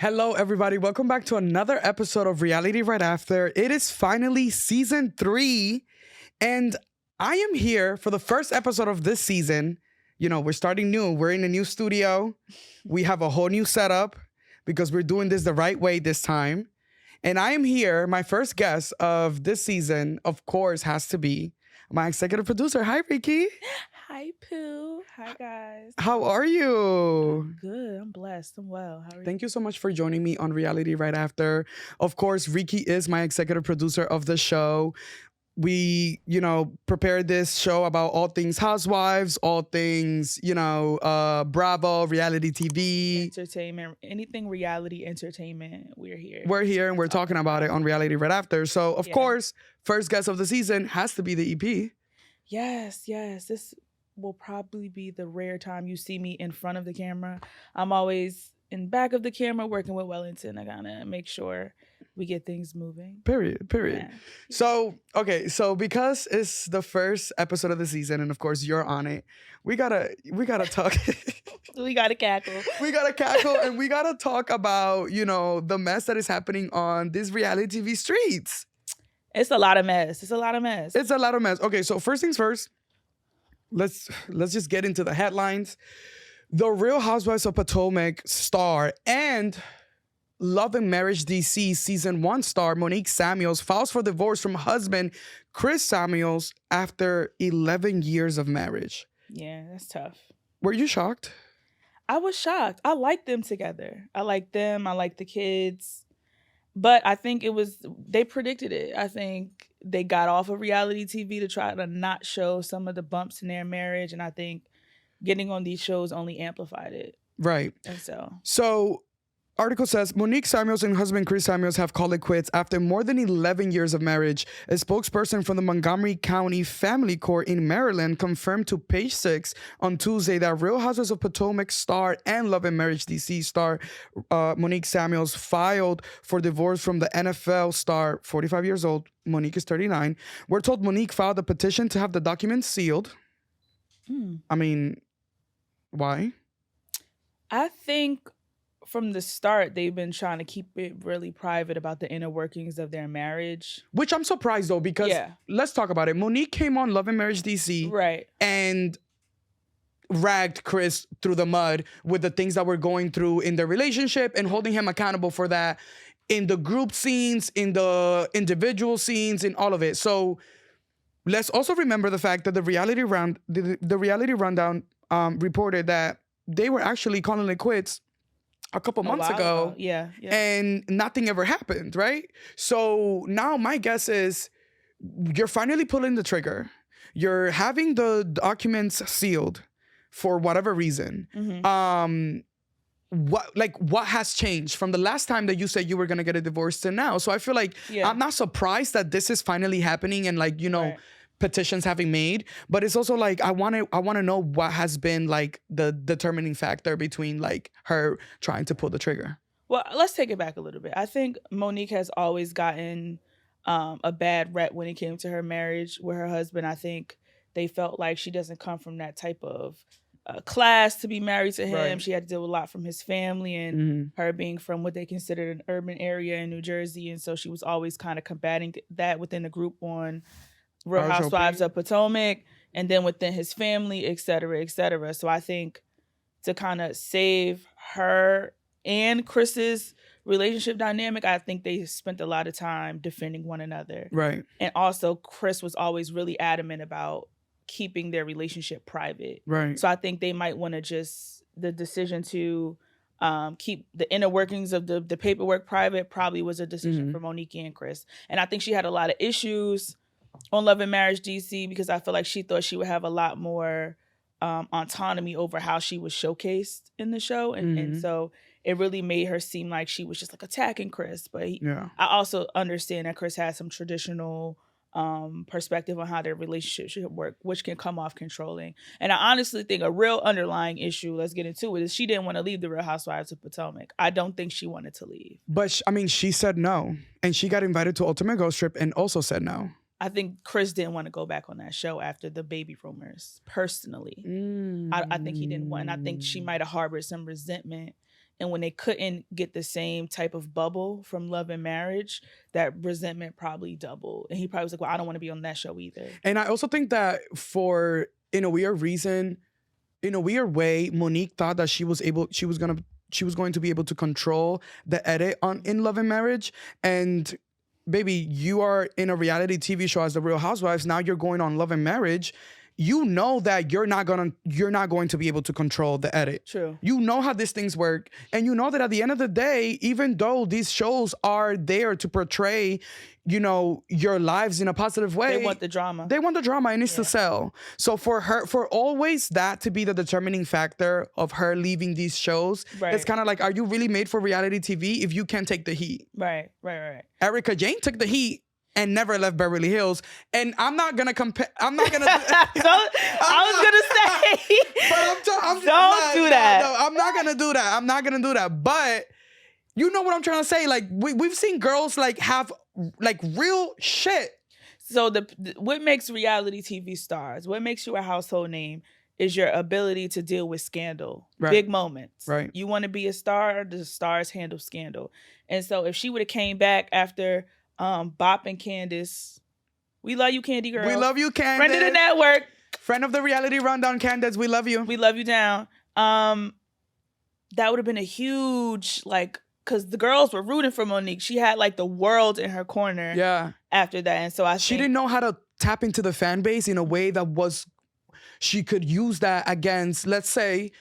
Hello, everybody. Welcome back to another episode of Reality Right After. It is finally season 3, and I am here for the first episode of this season. You know, we're starting new. We're in a new studio. We have a whole new setup because we're doing this the right way this time. And I am here. My first guest of this season, of course, has to be my executive producer. Hi, Ricky. Hi, Pooh. Hi, guys. How are you? I'm good. I'm blessed. I'm well. How are you? Thank you so much for joining me on Reality Right After. Of course, Ricky is my executive producer of the show. We, prepared this show about all things housewives, all things, Bravo, reality TV. Entertainment, anything reality entertainment, we're here. We're here and we're talking about it on Reality Right After. So, of course, first guest of the season has to be the EP. Yes. This will probably be the rare time you see me in front of the camera. I'm always in back of the camera working with Wellington. I gotta make sure we get things moving. Period. Yeah. So because it's the first episode of the season, and of course you're on it, we gotta talk. We gotta cackle. We gotta cackle, and we gotta talk about, the mess that is happening on these reality TV streets. It's a lot of mess. It's a lot of mess. Okay, so first things first, let's just get into the headlines. The Real Housewives of Potomac star and Love and Marriage DC season 1 star Monique Samuels files for divorce from husband Chris Samuels after 11 years of marriage. Yeah, that's tough. Were you shocked? I was shocked. I like them together. I like them. I like the kids. But I think they predicted it. I think they got off of reality TV to try to not show some of the bumps in their marriage. And I think getting on these shows only amplified it. Right. And So, article says, Monique Samuels and husband Chris Samuels have called it quits after more than 11 years of marriage. A spokesperson from the Montgomery County Family Court in Maryland confirmed to Page 6 on Tuesday that Real Housewives of Potomac star and Love and Marriage DC star Monique Samuels filed for divorce from the NFL star, 45 years old. Monique is 39. We're told Monique filed a petition to have the documents sealed. I mean, why? I think from the start, they've been trying to keep it really private about the inner workings of their marriage. Which I'm surprised, though, because let's talk about it. Monique came on Love and Marriage DC. Right. And ragged Chris through the mud with the things that were going through in their relationship and holding him accountable for that in the group scenes, in the individual scenes, in all of it. So let's also remember the fact that the Reality Rundown reported that they were actually calling it quits a couple months ago. Yeah. And nothing ever happened, right? So now my guess is you're finally pulling the trigger. You're having the documents sealed for whatever reason. Mm-hmm. What has changed from the last time that you said you were going to get a divorce to now? So I feel like I'm not surprised that this is finally happening and right. Petitions having made, but it's also like I want to know what has been like the determining factor between like her trying to pull the trigger. Well, let's take it back a little bit. I think Monique has always gotten a bad rep when it came to her marriage with her husband. I think they felt like she doesn't come from that type of class to be married to him. Right. She had to deal with a lot from his family and her being from what they considered an urban area in New Jersey, and so she was always kind of combating that within the group on Real Housewives of Potomac, and then within his family, et cetera, et cetera. So I think to kind of save her and Chris's relationship dynamic, I think they spent a lot of time defending one another. Right. And also Chris was always really adamant about keeping their relationship private. Right. So I think they might want to the decision to keep the inner workings of the paperwork private probably was a decision for Monique and Chris. And I think she had a lot of issues on Love and Marriage DC because I feel like she thought she would have a lot more autonomy over how she was showcased in the show. And so it really made her seem like she was just like attacking Chris. But I also understand that Chris had some traditional perspective on how their relationship should work, which can come off controlling. And I honestly think a real underlying issue, let's get into it, is she didn't want to leave the Real Housewives of Potomac. I don't think she wanted to leave. But she said no. And she got invited to Ultimate Ghost Trip and also said no. I think Chris didn't want to go back on that show after the baby rumors, personally. I think he didn't want, and I think she might have harbored some resentment And when they couldn't get the same type of bubble from Love and Marriage, that resentment probably doubled. And he probably was like, well, I don't want to be on that show either. And I also think that in a weird way, Monique thought that she was going to be able to control the edit in Love and Marriage. And baby, you are in a reality TV show as the Real Housewives. Now you're going on Love and Marriage. You know that you're not going to be able to control the edit. True. You know how these things work, and you know that at the end of the day, even though these shows are there to portray, your lives in a positive way, they want the drama. It needs to sell. So for always that to be the determining factor of her leaving these shows, it's kind of like, are you really made for reality TV if you can't take the heat? Right. Erica Jane took the heat and never left Beverly Hills. And I'm not gonna compare. I'm not gonna. I was gonna say, but don't do that. No, I'm not gonna do that. But you know what I'm trying to say? Like we've seen girls like have like real shit. So what makes reality TV stars? What makes you a household name? Is your ability to deal with scandal, big moments. Right. You want to be a star. The stars handle scandal. And so if she would have came back after Bop and Candace, we love you, Candy Girl. We love you, Candace. Friend of the network. Friend of the Reality Rundown, Candace. We love you. We love you down. That would have been a huge, because the girls were rooting for Monique. She had the world in her corner. Yeah. After that, and so she didn't know how to tap into the fan base in a way that she could use that against, let's say,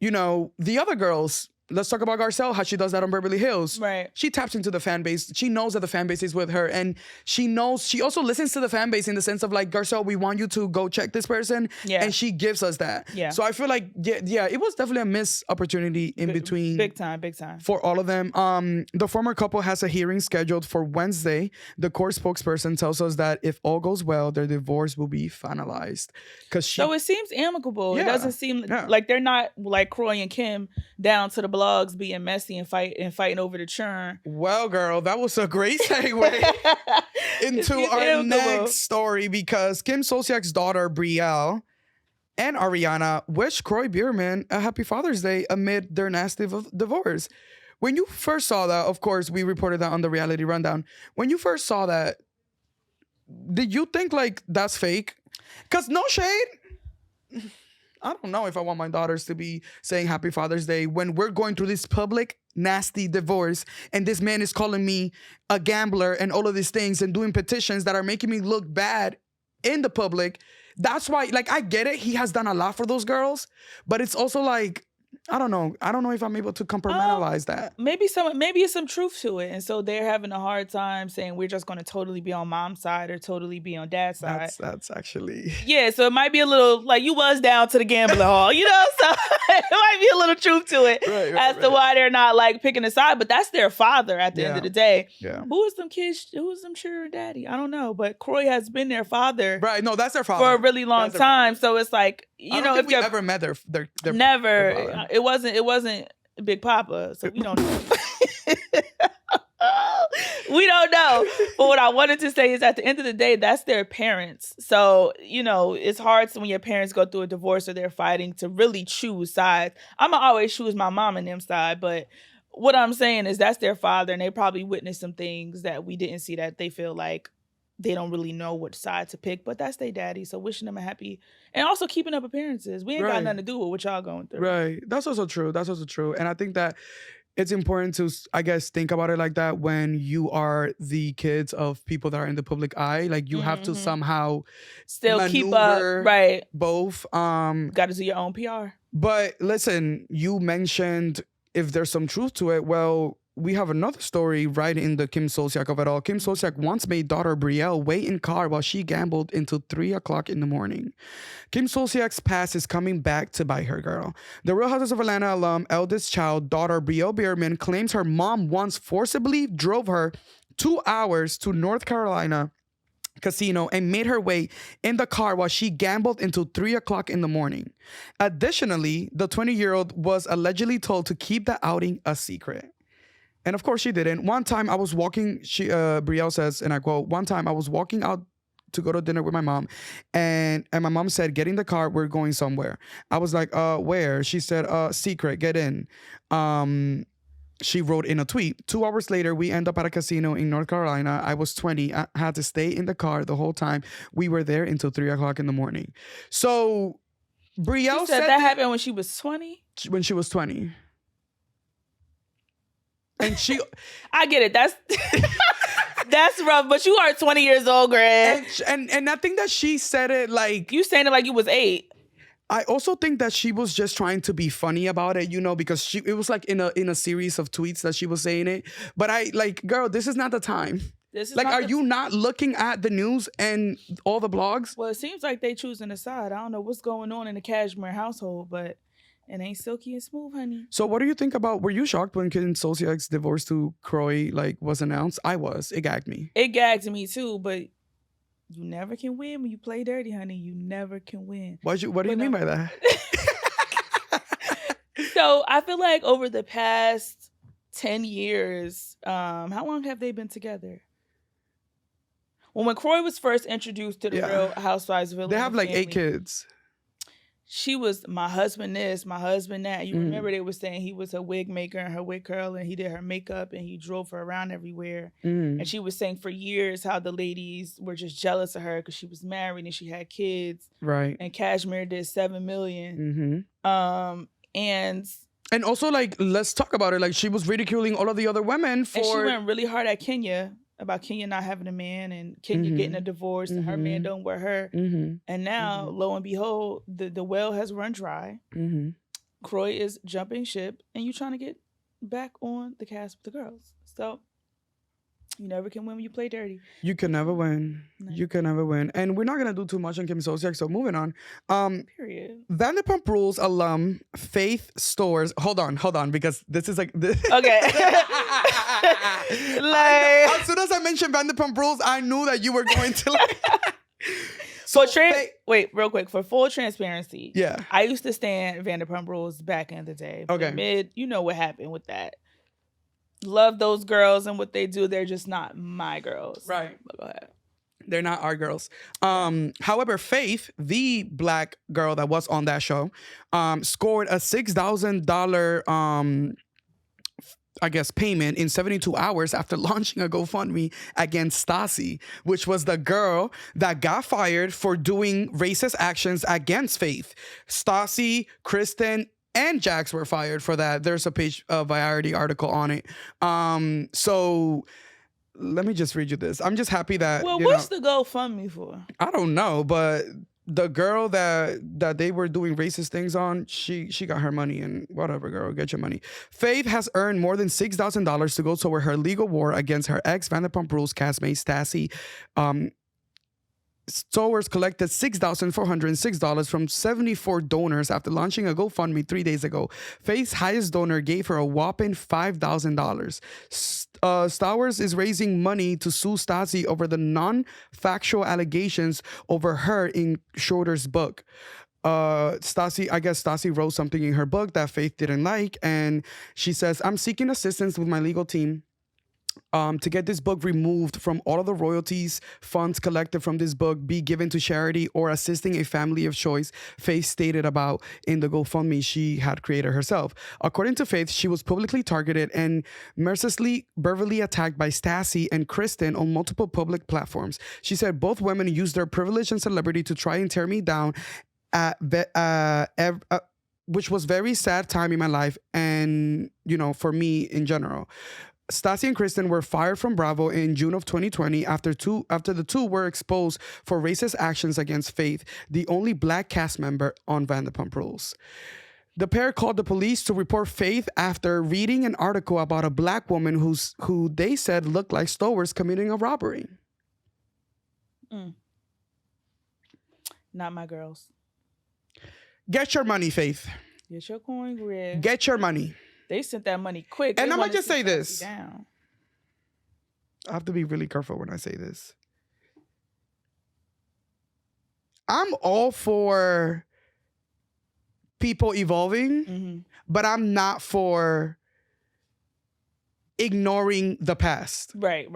the other girls. Let's talk about Garcelle, how she does that on Beverly Hills. Right. She taps into the fan base. She knows that the fan base is with her. And she also listens to the fan base in the sense of Garcelle, we want you to go check this person. Yeah. And she gives us that. Yeah. So I feel like, it was definitely a missed opportunity in between. Big time. For all of them. The former couple has a hearing scheduled for Wednesday. The court spokesperson tells us that if all goes well, their divorce will be finalized. So it seems amicable. Yeah. It doesn't seem like they're not like Kroy and Kim down to the blogs being messy and fighting over the churn. Well, girl, that was a great segue into our next story, because Kim Zolciak's daughter Brielle and Ariana wished Kroy Biermann a happy Father's Day amid their nasty divorce. When you first saw that, of course, we reported that on the Reality Rundown. When you first saw that, did you think that's fake? Because no shade. I don't know if I want my daughters to be saying Happy Father's Day when we're going through this public, nasty divorce and this man is calling me a gambler and all of these things and doing petitions that are making me look bad in the public. That's why, I get it. He has done a lot for those girls, but it's also I don't know. I don't know if I'm able to compartmentalize that. Maybe it's some truth to it. And so they're having a hard time saying we're just going to totally be on mom's side or totally be on dad's side. That's actually... Yeah, so it might be a little, you was down to the gambling hall, so it might be a little truth to it as to why they're not, picking a side. But that's their father at the end of the day. Yeah. Who is them sure daddy? I don't know. But Kroy has been their father. Right, no, that's their father. For a really long time. So it's if we ever met their never. Their father. It wasn't Big Papa, so we don't know. We don't know. But what I wanted to say is at the end of the day, that's their parents. So, it's hard when your parents go through a divorce or they're fighting to really choose sides. I'm going to always choose my mom and them side, but what I'm saying is that's their father, and they probably witnessed some things that we didn't see that they feel like they don't really know which side to pick, but that's their daddy. So wishing them a happy, and also keeping up appearances. We ain't got nothing to do with what y'all going through. Right. That's also true. And I think that it's important to, I guess, think about it like that when you are the kids of people that are in the public eye. You have to somehow still keep up, right? Both. Got to do your own PR. But listen, you mentioned if there's some truth to it. Well, we have another story right in the Kim Zolciak of it all. Kim Zolciak once made daughter Brielle wait in car while she gambled until 3 o'clock in the morning. Kim Zolciak's past is coming back to bite her, girl. The Real Housewives of Atlanta alum eldest child, daughter Brielle Biermann, claims her mom once forcibly drove her 2 hours to North Carolina casino and made her wait in the car while she gambled until 3 o'clock in the morning. Additionally, the 20-year-old was allegedly told to keep the outing a secret. And of course she didn't. One time I was walking, Brielle says, and I quote, "One time I was walking out to go to dinner with my mom, and my mom said, "Get in the car. We're going somewhere." I was like, where?" She said, "Secret. Get in." She wrote in a tweet. 2 hours later, we end up at a casino in North Carolina. I was 20. I had to stay in the car the whole time. We were there until 3 o'clock in the morning. So Brielle She said that happened when she was 20. When she was 20. And she, I get it. That's that's rough. But you are 20 years old, Greg. and I think that she said it like, You saying it like you was 8. I also think that she was just trying to be funny about it, because it was like in a series of tweets that she was saying it. But I like, girl, this is not the time. This is like, are you not looking at the news and all the blogs? Well, it seems like they choosing a side. I don't know what's going on in the Cashmere household, but it ain't silky and smooth, honey. So what do you think about, were you shocked when Kim Zolciak's divorce to Kroy was announced? I was. It gagged me. It gagged me too, but you never can win when you play dirty, honey. You never can win. What do you mean by that? So I feel like over the past 10 years, how long have they been together? Well, when Kroy was first introduced to the Real Housewives of Atlanta, they have like 8 kids. She was my husband this, my husband that. You remember they were saying he was her wig maker and her wig curl, and he did her makeup and he drove her around everywhere. And she was saying for years how the ladies were just jealous of her because she was married and she had kids. Right. And Cashmere did $7 million. And also, like, let's talk about it. Like, she was ridiculing all of the other women for... And she went really hard at Kenya about Kenya not having a man and Kenya getting a divorce and her man don't wear her. And now, lo and behold, the well has run dry. Kroy is jumping ship and you trying to get back on the cast with the girls. So you never can win when you play dirty. You can never win. No. You can never win. And we're not going to do too much on Kim Zolciak, so moving on. Period. Vanderpump Rules alum Faith Stores. Hold on, because this is like... Okay. As soon as I mentioned Vanderpump Rules, I knew that you were going to like... So wait, real quick, for full transparency. Yeah. I used to stand Vanderpump Rules back in the day. Okay. You know what happened with that. Love those girls and what they do. They're just not my girls. Right. But go ahead. They're not our girls. However, Faith, the black girl that was on that show, scored a $6,000 I guess payment in 72 hours after launching a GoFundMe against Stassi, which was the girl that got fired for doing racist actions against Faith. Stassi, Kristen, and Jax were fired for that. There's a page, a Variety article on it. So let me just read you this. I'm just happy that... Well, what's the GoFundMe for? I don't know, but the girl that they were doing racist things on, she got her money, and whatever, girl, get your money. Faith has earned more than $6,000 to go toward her legal war against her ex Vanderpump Rules castmate Stassi. Stowers collected $6,406 from 74 donors after launching a GoFundMe 3 days ago. Faith's highest donor gave her a whopping $5,000. Stowers is raising money to sue Stassi over the non-factual allegations over her in Schroeder's book. Stassi wrote something in her book that Faith didn't like, and she says, "I'm seeking assistance with my legal team to get this book removed from all of the royalties. Funds collected from this book be given to charity or assisting a family of choice," Faith stated about in the GoFundMe she had created herself. According to Faith, she was publicly targeted and mercilessly verbally attacked by Stassi and Kristen on multiple public platforms. She said both women used their privilege and celebrity to try and tear me down, which was very sad time in my life and, for me in general. Stassi and Kristen were fired from Bravo in June of 2020 after the two were exposed for racist actions against Faith, the only black cast member on Vanderpump Rules. The pair called the police to report Faith after reading an article about a black woman who they said looked like Stowers committing a robbery. Not my girls. Get your money, Faith. Get your coin, Greg. Get your money. They sent that money quick. And I'm going to just say this. Down. I have to be really careful when I say this. I'm all for people evolving, but I'm not for ignoring the past. Right.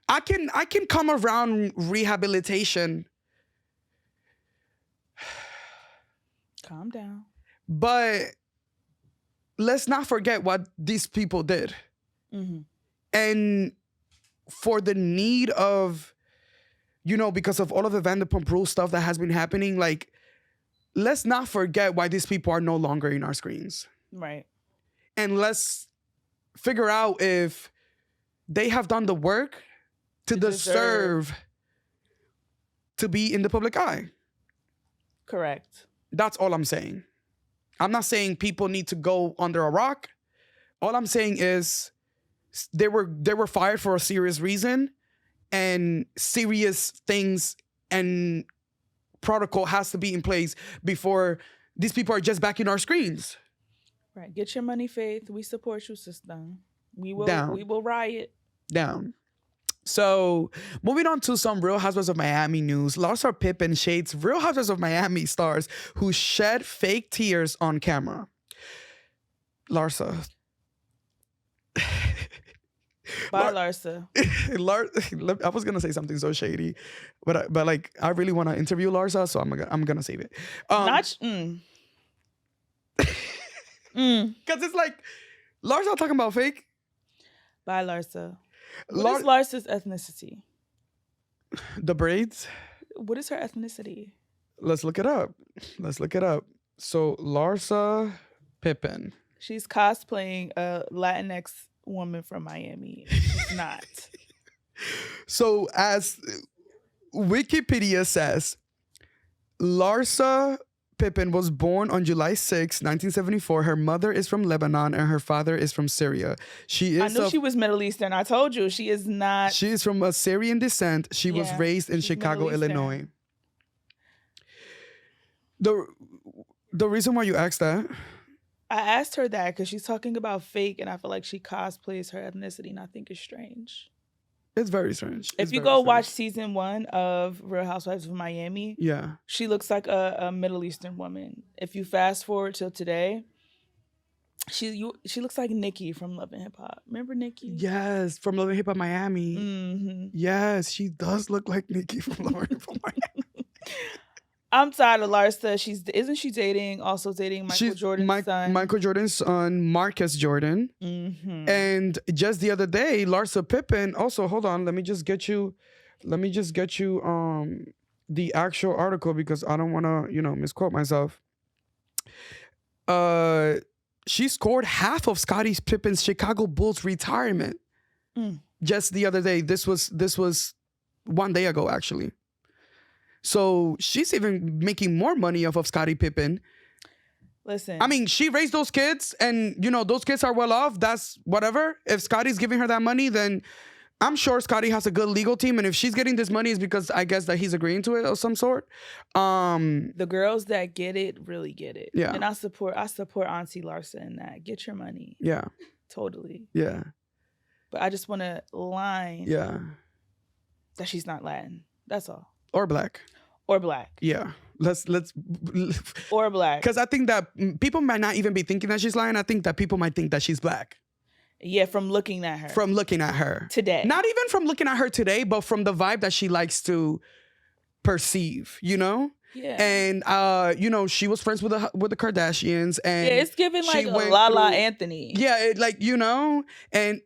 I can come around rehabilitation, Calm down. but let's not forget what these people did. Mm-hmm. And for the need of, because of all of the Vanderpump Rules stuff that has been happening, like, let's not forget why these people are no longer in our screens. Right. And let's figure out if they have done the work to deserve to be in the public eye. Correct. That's all I'm saying. I'm not saying people need to go under a rock. All I'm saying is they were fired for a serious reason, and serious things and protocol has to be in place before these people are just back in our screens. Right. Get your money, Faith. We support you, sister. We will riot. Down. So, moving on to some Real Housewives of Miami news. Larsa Pippen shades Real Housewives of Miami stars who shed fake tears on camera. Larsa. Bye, Larsa. I was gonna say something so shady, but like I really want to interview Larsa, so I'm gonna save it. Because it's like Larsa talking about fake. Bye, Larsa. What is Larsa's ethnicity? The braids. What is her ethnicity? Let's look it up. So Larsa Pippen. She's cosplaying a Latinx woman from Miami. She's not. So as Wikipedia says, Larsa Pippen was born on July 6, 1974. Her mother is from Lebanon and her father is from Syria. I knew she was Middle Eastern. I told you she is not. She is from a Syrian descent. She was raised in Chicago, Illinois. The reason why you asked that? I asked her that because she's talking about fake, and I feel like she cosplays her ethnicity, and I think it's strange. It's very strange. If you go watch season 1 of Real Housewives of Miami, she looks like a Middle Eastern woman. If you fast forward till today, she looks like Nikki from Love and Hip Hop. Remember Nikki? Yes, from Love and Hip Hop Miami. Mm-hmm. Yes, she does look like Nikki from Love and Hip Hop Miami. I'm tired of Larsa. Isn't she also dating Michael Jordan's son? Michael Jordan's son, Marcus Jordan. Mm-hmm. And just the other day, Larsa Pippen. Also, hold on. Let me just get you the actual article because I don't want to, misquote myself. She scored half of Scottie Pippen's Chicago Bulls retirement. Just the other day. This was 1 day ago, actually. So she's even making more money off of Scottie Pippen. Listen. I mean, she raised those kids and, those kids are well off. That's whatever. If Scottie's giving her that money, then I'm sure Scottie has a good legal team. And if she's getting this money, it's because I guess that he's agreeing to it of some sort. The girls that get it really get it. Yeah. And I support Auntie Larsa in that. Get your money. Yeah. Totally. Yeah. But I just want to line that she's not Latin. That's all. Or black. Yeah. Let's or black. Because I think that people might not even be thinking that she's lying. I think that people might think that she's black. Yeah, from looking at her. Today. Not even from looking at her today, but from the vibe that she likes to perceive, Yeah. And she was friends with the Kardashians, and it's giving like a Lala Anthony. Yeah, and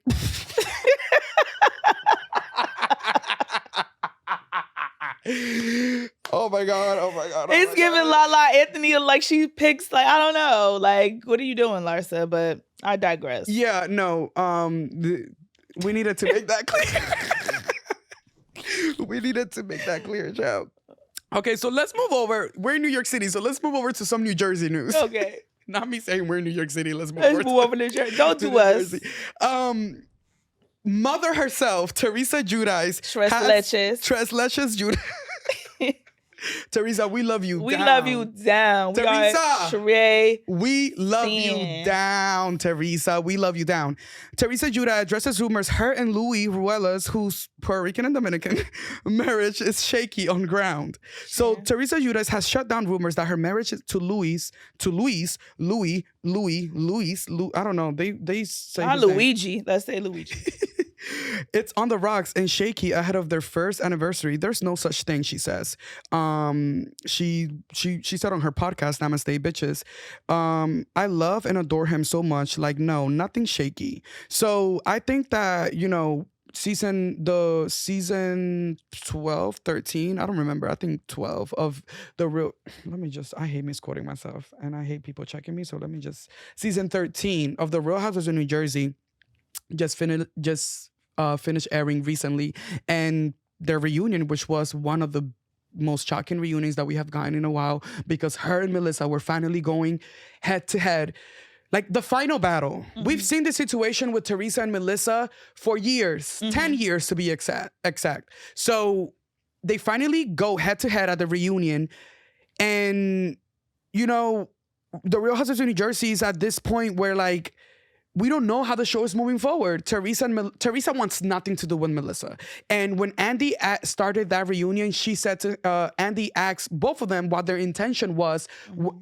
Oh my god. It's giving Lala Anthony like she picks like I don't know. Like, what are you doing, Larsa? But I digress. Yeah, no. We needed to make that clear. Child. Okay, so let's move over. We're in New York City, so let's move over to some New Jersey news. Okay. Not me saying we're in New York City. Let's move over to New Jersey. Don't do us. Jersey. Mother herself, Teresa Giudice. Tres leches Giudice. Teresa, we love you. We love you down. Teresa, we love you down. Teresa, we love you down. Teresa Giudice addresses rumors her and Louis Ruelas, whose Puerto Rican and Dominican marriage is shaky on ground. So Teresa Giudice has shut down rumors that her marriage to Louis, I don't know. They say Luigi. Let's say Luigi. It's on the rocks and shaky ahead of their first anniversary. There's no such thing, she says. She said on her podcast, Namaste Bitches, I love and adore him so much. Like, no, nothing shaky. So I think that, season 12, 13, I don't remember, I think 12 of the real, I hate misquoting myself and I hate people checking me, so season 13 of the Real Housewives of New Jersey just finished airing recently, and their reunion, which was one of the most shocking reunions that we have gotten in a while, because her and Melissa were finally going head to head. Like the final battle. Mm-hmm. We've seen the situation with Teresa and Melissa for years, 10 years to be exact. So they finally go head to head at the reunion. And, the Real Housewives of New Jersey is at this point where, like, we don't know how the show is moving forward. Teresa wants nothing to do with Melissa. And when Andy started that reunion, she said to Andy asked both of them what their intention was.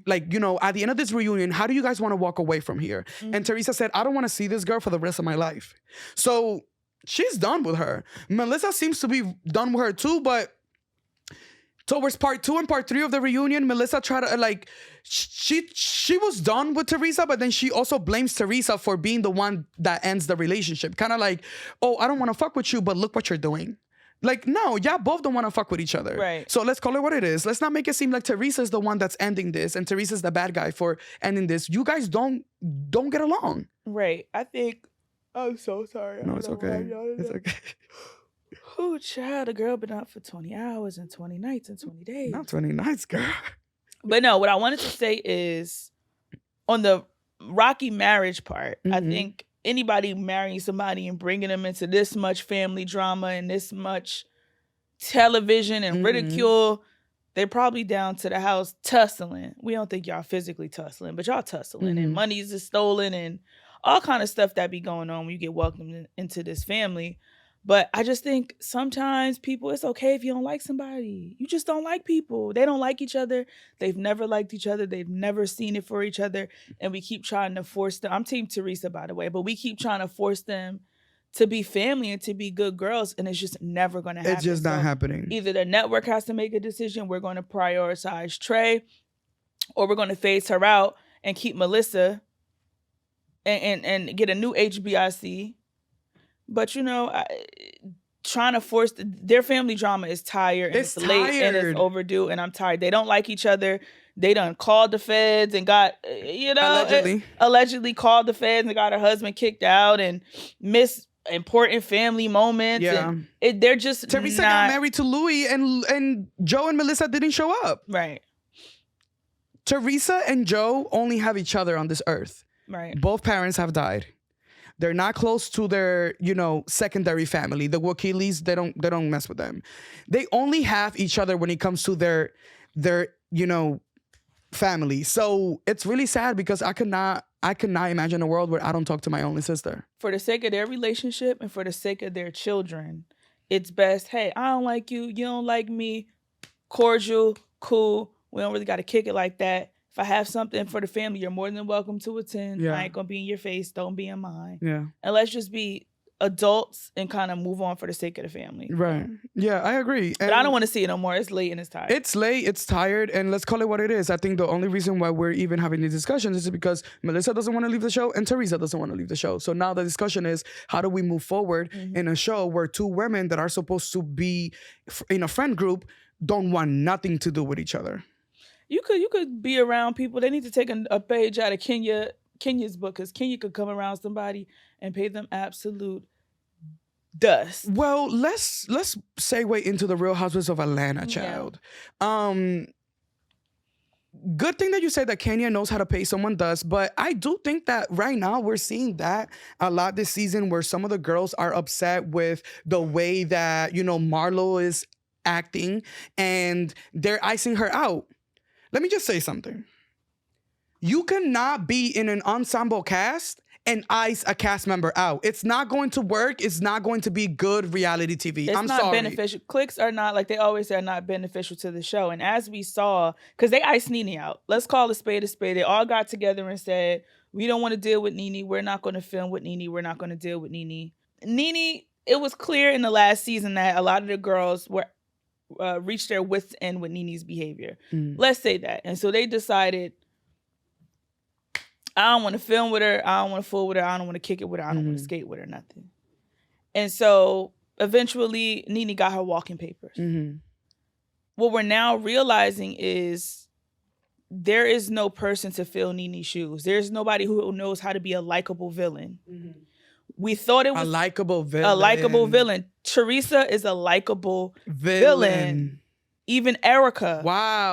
At the end of this reunion, how do you guys want to walk away from here? And Teresa said, I don't want to see this girl for the rest of my life. So she's done with her. Melissa seems to be done with her too, but towards part 2 and part 3 of the reunion, Melissa tried to she was done with Teresa, but then she also blames Teresa for being the one that ends the relationship. Kind of like, oh, I don't want to fuck with you, but look what you're doing. Like, no, y'all both don't want to fuck with each other. Right. So let's call it what it is. Let's not make it seem like Teresa's the one that's ending this and Teresa's the bad guy for ending this. You guys don't get along. Right. I think, I'm so sorry. No, it's okay. It's okay. Oh, child, a girl been out for 20 hours and 20 nights and 20 days. Not 20 nights, girl. But no, what I wanted to say is on the rocky marriage part, I think anybody marrying somebody and bringing them into this much family drama and this much television and ridicule, they're probably down to the house tussling. We don't think y'all physically tussling, but y'all tussling and money's is stolen and all kind of stuff that be going on when you get welcomed into this family. But I just think sometimes people, it's okay if you don't like somebody. You just don't like people. They don't like each other. They've never liked each other. They've never seen it for each other. And we keep trying to force them. I'm Team Teresa, by the way. But we keep trying to force them to be family and to be good girls. And it's just never going to happen. It's just not happening. Either the network has to make a decision. We're going to prioritize Trey. Or we're going to phase her out and keep Melissa and get a new HBIC. But, trying to force their family drama is tired. And it's late and it's overdue. And I'm tired. They don't like each other. They done called the feds and got, allegedly called the feds and got her husband kicked out and missed important family moments. Yeah. And they're just Teresa got married to Louis and Joe and Melissa didn't show up. Right. Teresa and Joe only have each other on this earth. Right. Both parents have died. They're not close to their, secondary family. The Wakilis, they don't mess with them. They only have each other when it comes to their family. So it's really sad because I could not imagine a world where I don't talk to my only sister. For the sake of their relationship and for the sake of their children, it's best, hey, I don't like you, you don't like me, cordial, cool. We don't really got to kick it like that. If I have something for the family, you're more than welcome to attend. Yeah. I ain't going to be in your face. Don't be in mine. Yeah. And let's just be adults and kind of move on for the sake of the family. Right. Yeah, I agree. But I don't want to see it no more. It's late and it's tired. It's late, it's tired, and let's call it what it is. I think the only reason why we're even having these discussions is because Melissa doesn't want to leave the show and Teresa doesn't want to leave the show. So now the discussion is, how do we move forward in a show where two women that are supposed to be in a friend group don't want nothing to do with each other? You could be around people. They need to take a page out of Kenya's book, because Kenya could come around somebody and pay them absolute dust. Well, let's segue into the Real Housewives of Atlanta, child. Yeah. Good thing that you said that Kenya knows how to pay someone dust, but I do think that right now we're seeing that a lot this season, where some of the girls are upset with the way that, Marlo is acting and they're icing her out. Let me just say something. You cannot be in an ensemble cast and ice a cast member out. It's not going to work. It's not going to be good reality TV. I'm not sorry. Beneficial. Clicks are not, like they always say, are not beneficial to the show. And as we saw, because they iced Nene out. Let's call a spade a spade. They all got together and said, we don't want to deal with Nene. We're not going to film with Nene. We're not going to deal with Nene. Nene it was clear in the last season that a lot of the girls were reached their wits' end with Nene's behavior. Let's say that. And so they decided, I don't want to film with her. I don't want to fool with her. I don't want to kick it with her. I don't want to skate with her, nothing. And so eventually Nene got her walking papers. What we're now realizing is there is no person to fill Nene's shoes. There's nobody who knows how to be a likable villain. We thought it was a likable villain. A likable villain. Teresa is a likable villain. Even Erica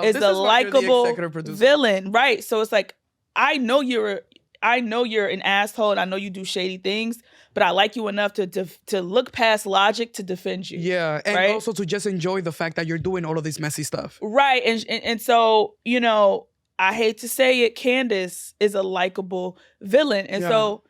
is a likable villain. Right. So it's like, I know you're an asshole and I know you do shady things, but I like you enough to look past logic to defend you. Yeah. And right? also to just enjoy the fact that you're doing all of this messy stuff. Right. And so, you know, I hate to say it, Candace is a likable villain. And so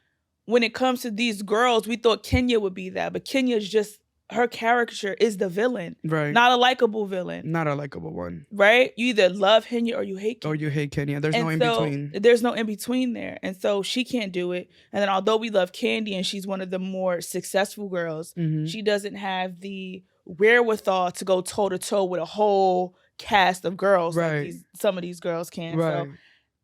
when it comes to these girls, we thought Kenya would be that, but Kenya's just, her caricature is the villain. Right. Not a likable villain. Not a likable one. Right? You either love Kenya or you hate Kenya. Or you hate Kenya. There's no in between. There's no in between there. And so she can't do it. And then although we love Candy and she's one of the more successful girls, she doesn't have the wherewithal to go toe to toe with a whole cast of girls like some of these girls can. Right. So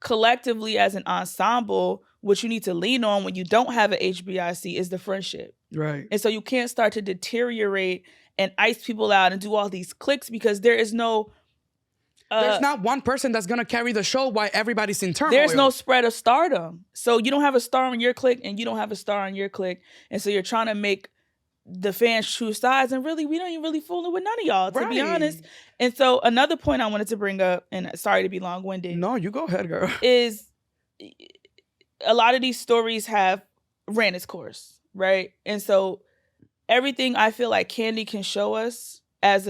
collectively as an ensemble, what you need to lean on when you don't have an HBIC is the friendship. Right. And so you can't start to deteriorate and ice people out and do all these cliques because there is no... there's not one person that's going to carry the show while everybody's in turmoil. There's no spread of stardom. So you don't have a star on your clique and you don't have a star on your clique. And so you're trying to make the fans choose sides. And really, we don't even really fooling with none of y'all, to be honest. And so another point I wanted to bring up, and sorry to be long-winded. No, you go ahead, girl. Is a lot of these stories have ran its course, right? And so everything I feel like Candy can show us,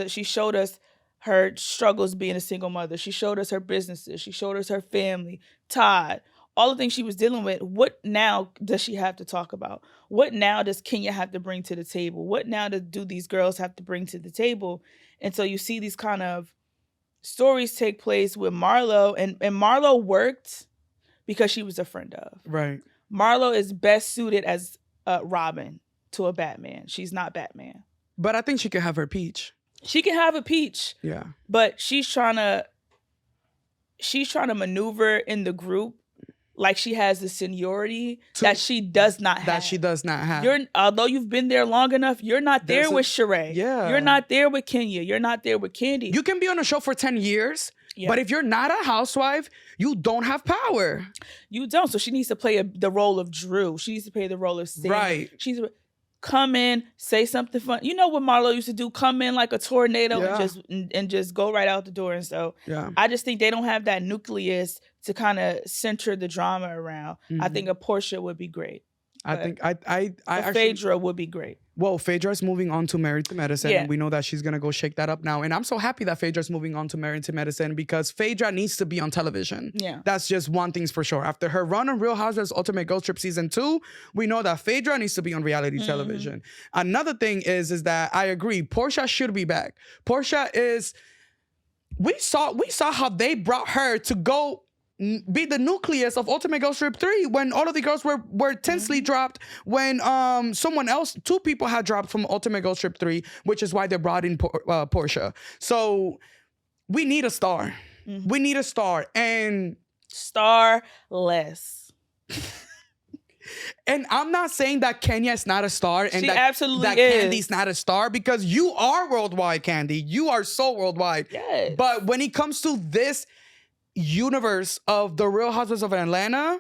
she showed us her struggles being a single mother. She showed us her businesses. She showed us her family, Todd, all the things she was dealing with. What now does she have to talk about? What now does Kenya have to bring to the table? What now do these girls have to bring to the table? And so you see these kind of stories take place with Marlo, and Marlo worked because she was a friend of. Right. Marlo is best suited as Robin to a Batman. She's not Batman. But I think she could have her peach. She can have a peach. Yeah. But she's trying to maneuver in the group like she has the seniority that she does not have. That she does not have. Although you've been there long enough, you're not there with Sheree. Yeah. You're not there with Kenya. You're not there with Candy. You can be on a show for 10 years, but if you're not a housewife, you don't have power. You don't. So she needs to play the role of Drew. She needs to play the role of Sam. Right. She's come in, say something fun. You know what Marlo used to do? Come in like a tornado and just go right out the door. And so I just think they don't have that nucleus to kind of center the drama around. I think a Portia would be great. I think I Phaedra would be great. Well, Phaedra's moving on to Married to Medicine, and we know that she's gonna go shake that up now. And I'm so happy that Phaedra's moving on to Married to Medicine because Phaedra needs to be on television. Yeah, that's just one thing's for sure. After her run on Real Housewives Ultimate Girls Trip season 2, we know that Phaedra needs to be on reality television. Another thing is that I agree, Portia should be back. Portia is. We saw how they brought her to go be the nucleus of Ultimate Girls Trip 3 when all of the girls were tensely dropped when two people had dropped from Ultimate Girls Trip 3, which is why they brought in Portia. So we need a star. We need a star. And starless. And I'm not saying that Kenya is not a star and that is. Candy's not a star, because you are worldwide, Candy. You are so worldwide. Yes. But when it comes to this universe of the Real Housewives of Atlanta,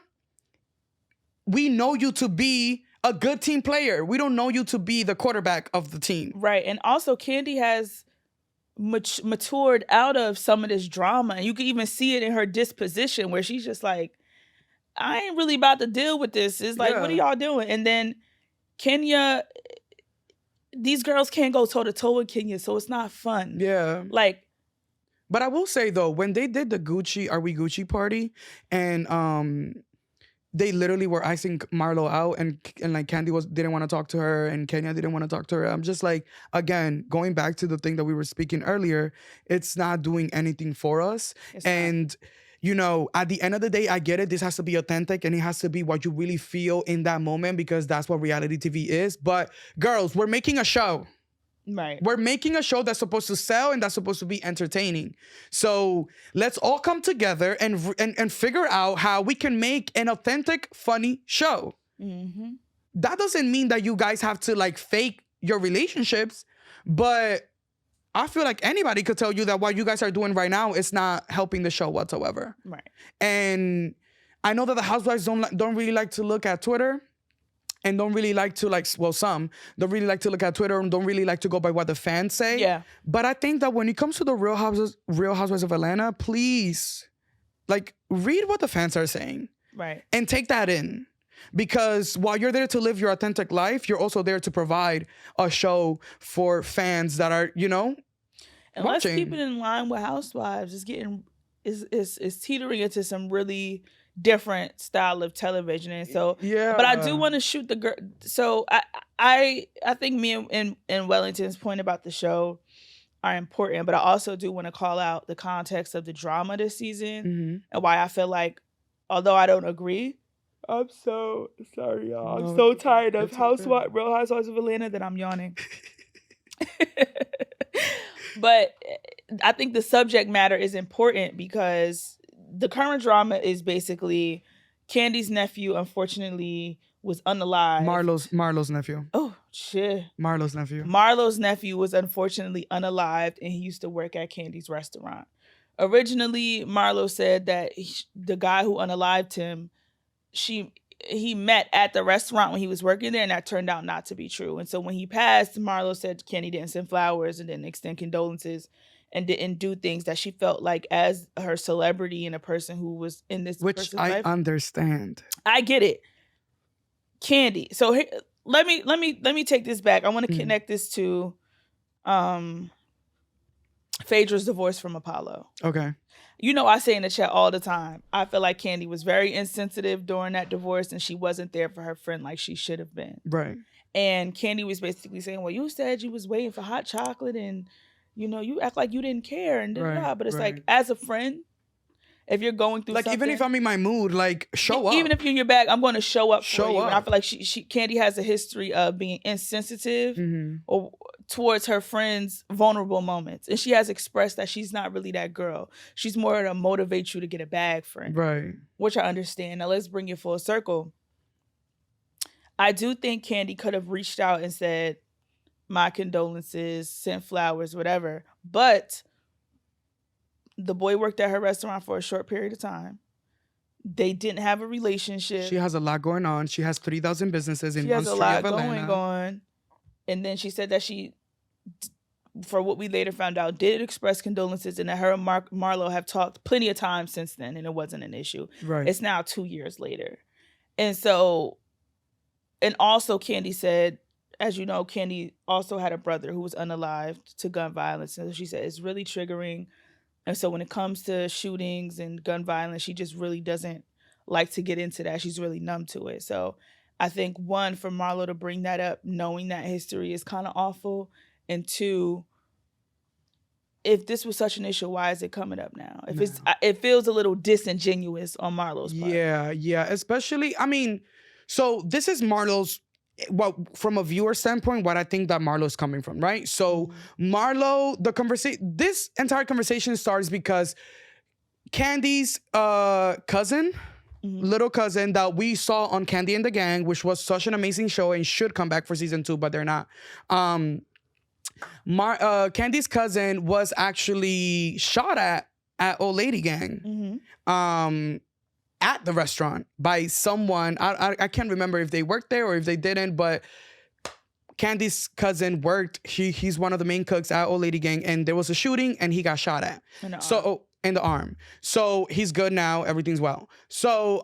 we know you to be a good team player. We don't know you to be the quarterback of the team. Right. And also Candy has matured out of some of this drama. And you can even see it in her disposition where she's just like, I ain't really about to deal with this. It's like, what are y'all doing? And then Kenya, these girls can't go toe to toe with Kenya, so it's not fun. Yeah. But I will say though, when they did the Gucci, Are We Gucci party, and they literally were icing Marlo out, and like Candy didn't want to talk to her, and Kenya didn't want to talk to her. I'm just like, again, going back to the thing that we were speaking earlier, it's not doing anything for us. And you know, at the end of the day, I get it. This has to be authentic and it has to be what you really feel in that moment because that's what reality TV is. But girls, we're making a show. Right. We're making a show that's supposed to sell and that's supposed to be entertaining. So let's all come together and figure out how we can make an authentic, funny show. Mm-hmm. That doesn't mean that you guys have to like fake your relationships, but I feel like anybody could tell you that what you guys are doing right now is not helping the show whatsoever. Right. And I know that the housewives don't really like to look at Twitter and don't really like to some don't really like to look at Twitter and don't really like to go by what the fans say. Yeah. But I think that when it comes to the Real Housewives of Atlanta, please like read what the fans are saying. Right. And take that in. Because while you're there to live your authentic life, you're also there to provide a show for fans that are, you know, and watching. Let's keep it in line with Housewives. It's getting is teetering into some really different style of television, and so yeah. But I do want to shoot the girl. So I think me and Wellington's point about the show are important, but I also do want to call out the context of the drama this season and why I feel like, although I don't agree. I'm so sorry, y'all. I'm so tired of Real Housewives of Atlanta that I'm yawning. But I think the subject matter is important because the current drama is basically Candy's nephew, unfortunately, was unalived. Marlo's nephew. Oh, shit. Marlo's nephew. Marlo's nephew was unfortunately unalived, and he used to work at Candy's restaurant. Originally, Marlo said that the guy who unalived him, he met at the restaurant when he was working there, and that turned out not to be true. And so when he passed, Marlo said Candy didn't send flowers and didn't extend condolences and didn't do things that she felt like as her celebrity and a person who was in this person's life. Which I understand. I get it. Candy. So let me take this back. I want to connect this to Phaedra's divorce from Apollo. Okay. You know, I say in the chat all the time, I feel like Candy was very insensitive during that divorce and she wasn't there for her friend like she should have been. Right. And Candy was basically saying, well, you said you was waiting for hot chocolate and, you know, you act like you didn't care and right, but it's like, as a friend, if you're going through like something, even if I'm in my mood, like show up. Even if you're in your bag, I'm going to show up for you. And I feel like Candy has a history of being insensitive or towards her friends' vulnerable moments. And she has expressed that she's not really that girl. She's more to motivate you to get a bag friend. Right. Which I understand. Now let's bring it full circle. I do think Candy could have reached out and said, my condolences, sent flowers, whatever. But the boy worked at her restaurant for a short period of time. They didn't have a relationship. She has a lot going on. She has 3,000 businesses in one street of Atlanta. She has a lot going on. And then she said that she, for what we later found out, did express condolences and that her and Marlo have talked plenty of times since then and it wasn't an issue. Right. It's now 2 years later. And so, and also Candy said, as you know, Candy also had a brother who was unalived to gun violence. And she said it's really triggering. And so when it comes to shootings and gun violence, she just really doesn't like to get into that. She's really numb to it. So I think, one, for Marlo to bring that up, knowing that history is kind of awful. And two, if this was such an issue, why is it coming up now? It feels a little disingenuous on Marlo's part. Yeah. Especially, I mean, so this is Marlo's, well, from a viewer standpoint, what I think that Marlo's coming from, right? So Marlo, this entire conversation starts because Candy's cousin, little cousin that we saw on Candy and the Gang, which was such an amazing show and should come back for season 2, but they're not. Candy's cousin was actually shot at Old Lady Gang. At the restaurant by someone. I can't remember if they worked there or if they didn't, but Candy's cousin worked. He's one of the main cooks at Old Lady Gang, and there was a shooting and he got shot at. In the arm. So he's good now. Everything's well. So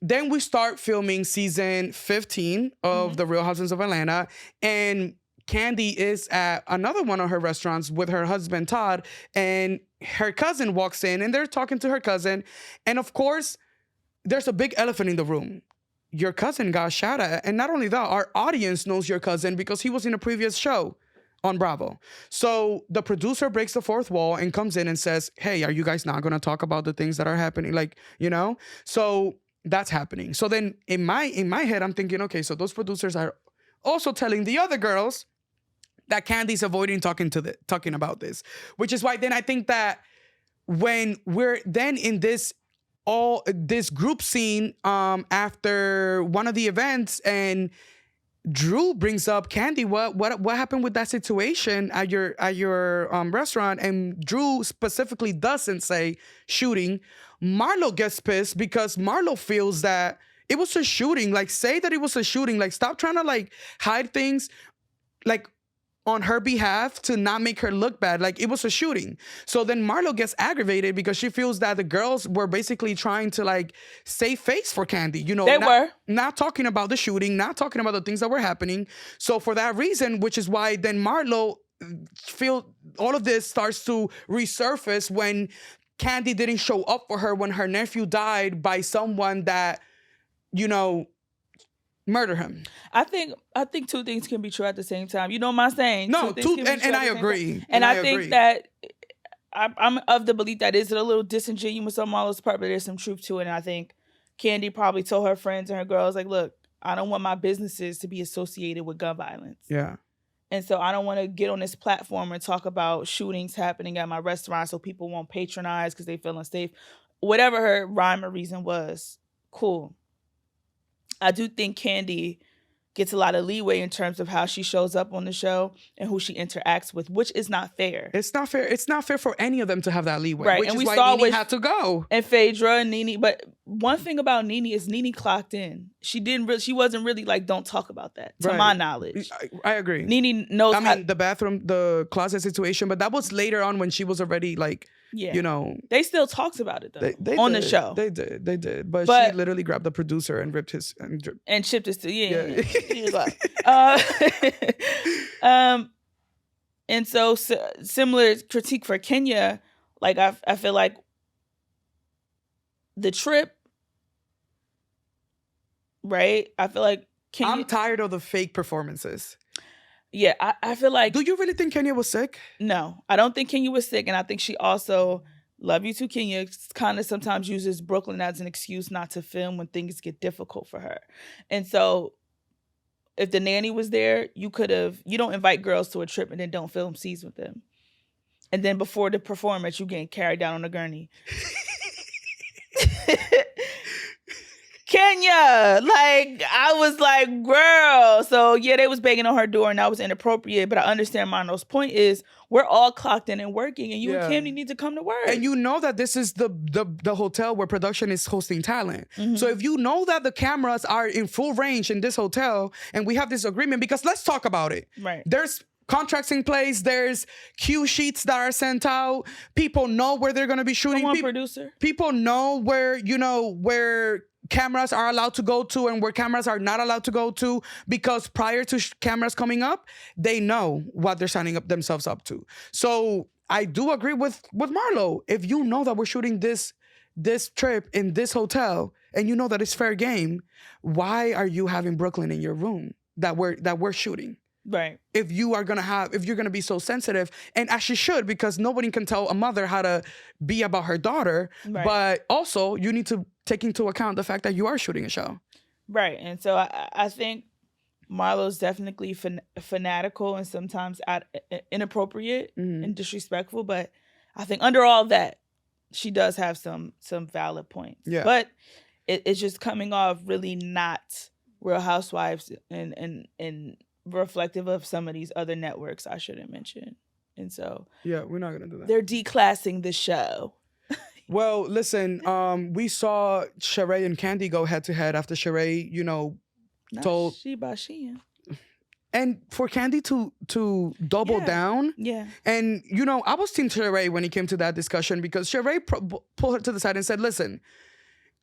then we start filming season 15 of The Real Housewives of Atlanta, and Candy is at another one of her restaurants with her husband, Todd, and her cousin walks in and they're talking to her cousin. And of course, there's a big elephant in the room. Your cousin got shot at. And not only that, our audience knows your cousin because he was in a previous show on Bravo. So the producer breaks the fourth wall and comes in and says, hey, are you guys not going to talk about the things that are happening? Like, you know, so that's happening. So then in my head, I'm thinking, okay, so those producers are also telling the other girls that Candy's avoiding talking about this, which is why then I think that when we're then in this group scene after one of the events, and Drew brings up, Candy, what happened with that situation at your restaurant? And Drew specifically doesn't say shooting. Marlo gets pissed because Marlo feels that it was a shooting. Like, say that it was a shooting. Like, stop trying to like hide things like on her behalf to not make her look bad. Like, it was a shooting. So then Marlo gets aggravated because she feels that the girls were basically trying to like save face for Candy. You know, They were not talking about the shooting, not talking about the things that were happening. So for that reason, which is why then Marlo feel all of this starts to resurface when Candy didn't show up for her when her nephew died by someone that, you know, murder him. I think two things can be true at the same time. You know what I'm saying? No, and I agree. And I think that I'm of the belief that is it a little disingenuous on Marlo's part, but there's some truth to it. And I think Candy probably told her friends and her girls, like, look, I don't want my businesses to be associated with gun violence. Yeah. And so I don't want to get on this platform and talk about shootings happening at my restaurant so people won't patronize because they feel unsafe. Whatever her rhyme or reason was, cool. I do think Candy gets a lot of leeway in terms of how she shows up on the show and who she interacts with, which is not fair. It's not fair. It's not fair for any of them to have that leeway. Right. Which and is we why saw Nene had to go. And Phaedra and Nene. But one thing about Nene is Nene clocked in. She wasn't really like, don't talk about that, to my knowledge. I agree. Nene knows. I mean, the bathroom, the closet situation, but that was later on when she was already like, you know. They still talked about it though they on did. the show. They did. But she literally grabbed the producer and ripped his and chipped his. Yeah. He was like, and so similar critique for Kenya. Like I feel like the trip, right? I feel like Kenya. I'm tired of the fake performances. Yeah, I feel like... Do you really think Kenya was sick? No, I don't think Kenya was sick. And I think she also, love you too, Kenya, kind of sometimes uses Brooklyn as an excuse not to film when things get difficult for her. And so if the nanny was there, you don't invite girls to a trip and then don't film scenes with them. And then before the performance, you getting carried down on a gurney. Kenya, like, I was like, girl. So yeah, they was banging on her door and that was inappropriate. But I understand Mono's point is we're all clocked in and working, and you and Camden need to come to work. And you know that this is the hotel where production is hosting talent. Mm-hmm. So if you know that the cameras are in full range in this hotel, and we have this agreement, because let's talk about it. Right. There's contracts in place. There's cue sheets that are sent out. People know where they're going to be shooting. Come on, producer. People know where cameras are allowed to go to and where cameras are not allowed to go to, because prior to cameras coming up, they know what they're signing up themselves up to. So I do agree with Marlo. If you know that we're shooting this trip in this hotel and you know that it's fair game, why are you having Brooklyn in your room that we're shooting? Right. If you're gonna be so sensitive, and as she should, because nobody can tell a mother how to be about her daughter, right. But also you need to take into account the fact that you are shooting a show. Right. And so I think Marlo's definitely fanatical and sometimes inappropriate and disrespectful, but I think under all that, she does have some valid points. Yeah. But it's just coming off really not Real Housewives and reflective of some of these other networks I shouldn't mention. And so yeah, we're not gonna do that. They're declassing the show. Well, listen, we saw Sheree and Candy go head to head after Sheree, told she by she. And for Candy to double down. Yeah. And, I was team Sheree when it came to that discussion, because Sheree pulled her to the side and said, listen,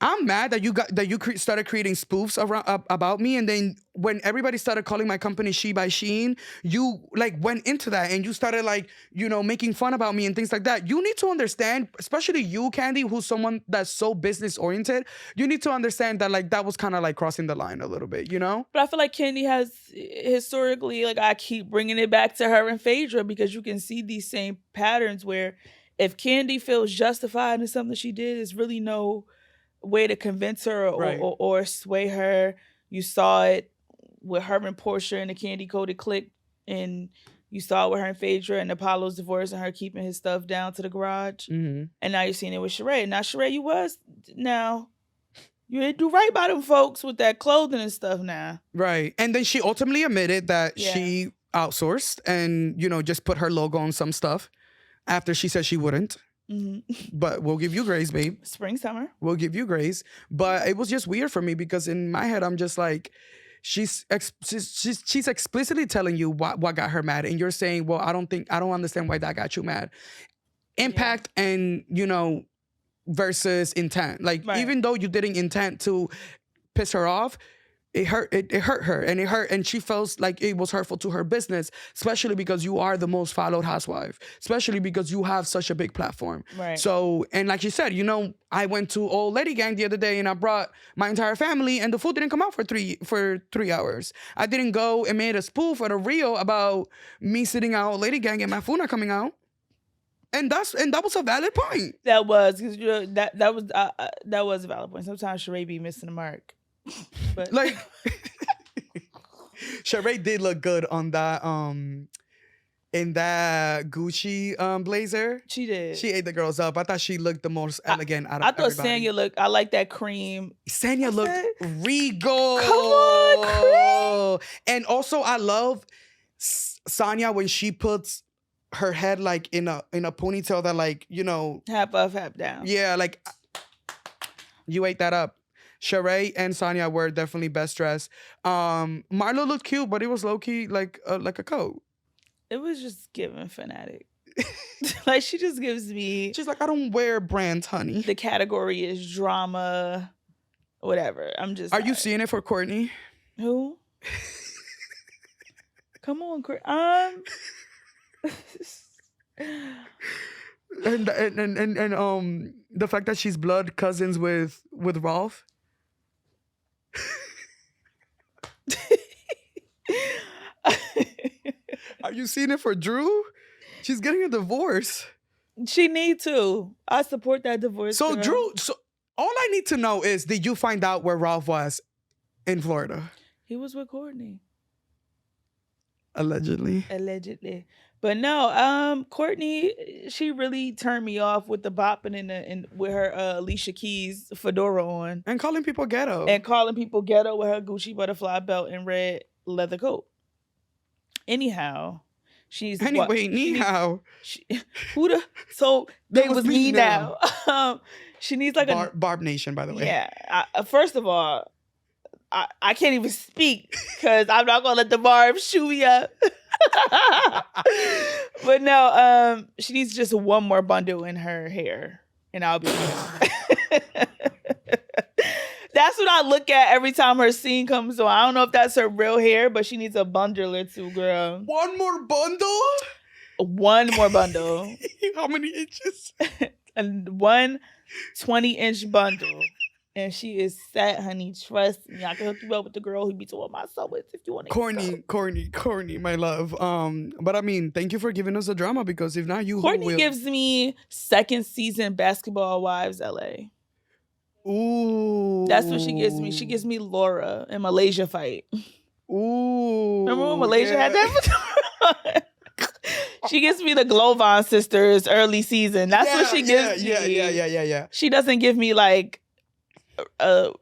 I'm mad that started creating spoofs around about me, and then when everybody started calling my company She by Sheen, you like went into that and you started like making fun about me and things like that. You need to understand, especially you, Candy, who's someone that's so business oriented. You need to understand that like that was kind of like crossing the line a little bit, But I feel like Candy has historically, like I keep bringing it back to her and Phaedra because you can see these same patterns where if Candy feels justified in something she did, there's really no way to convince her or sway her. You saw it with her and Portia and the Candy Coated Clique, and you saw it with her and Phaedra and Apollo's divorce and her keeping his stuff down to the garage. Mm-hmm. And now you're seeing it with Sheree. Now Sheree, you didn't do right by them folks with that clothing and stuff now. Right. And then she ultimately admitted that she outsourced and just put her logo on some stuff after she said she wouldn't. Mm-hmm. But we'll give you grace, babe. Spring, summer. We'll give you grace. But it was just weird for me because in my head, I'm just like, she's explicitly telling you what got her mad. And you're saying, well, I don't understand why that got you mad. Impact and, versus intent. Like, even though you didn't intend to piss her off, it hurt her and she feels like it was hurtful to her business, especially because you are the most followed housewife, especially because you have such a big platform. Right. So, and like you said, I went to Old Lady Gang the other day and I brought my entire family and the food didn't come out for 3 hours. I didn't go and made a spoof or a reel about me sitting at Old Lady Gang and my food not coming out. And that was a valid point. That was because that was a valid point. Sometimes Sheree be missing the mark. But like Sheree did look good on that in that Gucci blazer. She did. She ate the girls up. I thought she looked the most elegant out of everybody. I thought Sanya looked. I like that cream. Sanya looked regal. Come on, cream. And also I love Sanya when she puts her head like in a ponytail that like half up, half down. Yeah, like you ate that up. Sheree and Sanya were definitely best dressed. Marlo looked cute, but it was low key like a coat. It was just giving fanatic. Like she just gives me. She's like, I don't wear brands, honey. The category is drama, whatever. I'm just. Are you seeing it for Courtney? Who? Come on, and the fact that she's blood cousins with Rolf. Are you seeing it for Drew? She's getting a divorce. She need to. I support that divorce. So girl. Drew, all I need to know is, did you find out where Rolf was in Florida? He was with Courtney. Allegedly. But no, Courtney, she really turned me off with the bopping and with her Alicia Keys fedora on. And calling people ghetto. With her Gucci butterfly belt and red leather coat. Anyhow, so it was me now. She needs like a Barb Nation, by the way. Yeah. First of all, I can't even speak because I'm not gonna let the Barb shoot me up. But no, she needs just one more bundle in her hair, and I'll be good. That's what I look at every time her scene comes on. I don't know if that's her real hair, but she needs a bundle or two, girl. One more bundle? One more bundle. How many inches? And one 20-inch bundle. And she is set, honey. Trust me. I can hook you up with the girl who be to my summits if you want to. Corny, my love. But I mean, thank you for giving us the drama because if not you, Courtney gives me second season Basketball Wives LA. Ooh. That's what she gives me. She gives me Laura in Malaysia fight. Ooh. Remember when Malaysia had that? She gives me the Glovan sisters early season. That's what she gives me. Yeah. She doesn't give me like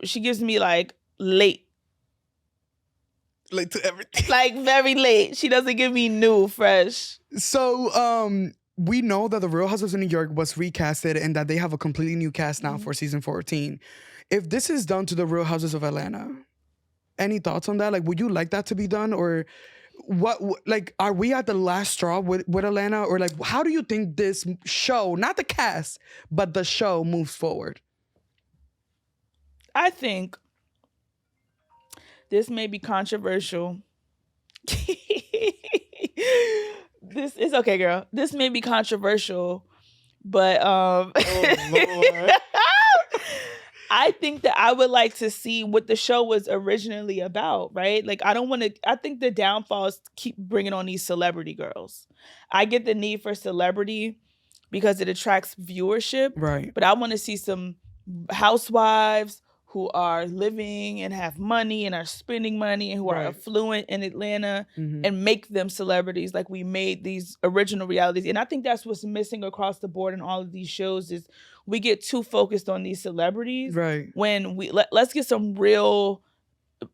she gives me like late to everything. Like very late. She doesn't give me new, fresh. So we know that the Real Housewives of New York was recasted and that they have a completely new cast now for season 14. If this is done to the Real Houses of Atlanta, any thoughts on that? Like, would you like that to be done? Or what, like, are we at the last straw with Atlanta? Or like, how do you think this show, not the cast, but the show moves forward? I think this may be controversial. This is okay, girl. This may be controversial, but Oh, Lord. I think that I would like to see what the show was originally about, right? Like, I think the downfalls keep bringing on these celebrity girls. I get the need for celebrity because it attracts viewership, Right. but I want to see some housewives who are living and have money and are spending money and who are Right. affluent in Atlanta Mhm. and make them celebrities like we made these original realities. And I think that's what's missing across the board in all of these shows is we get too focused on these celebrities Right. when let's get some real,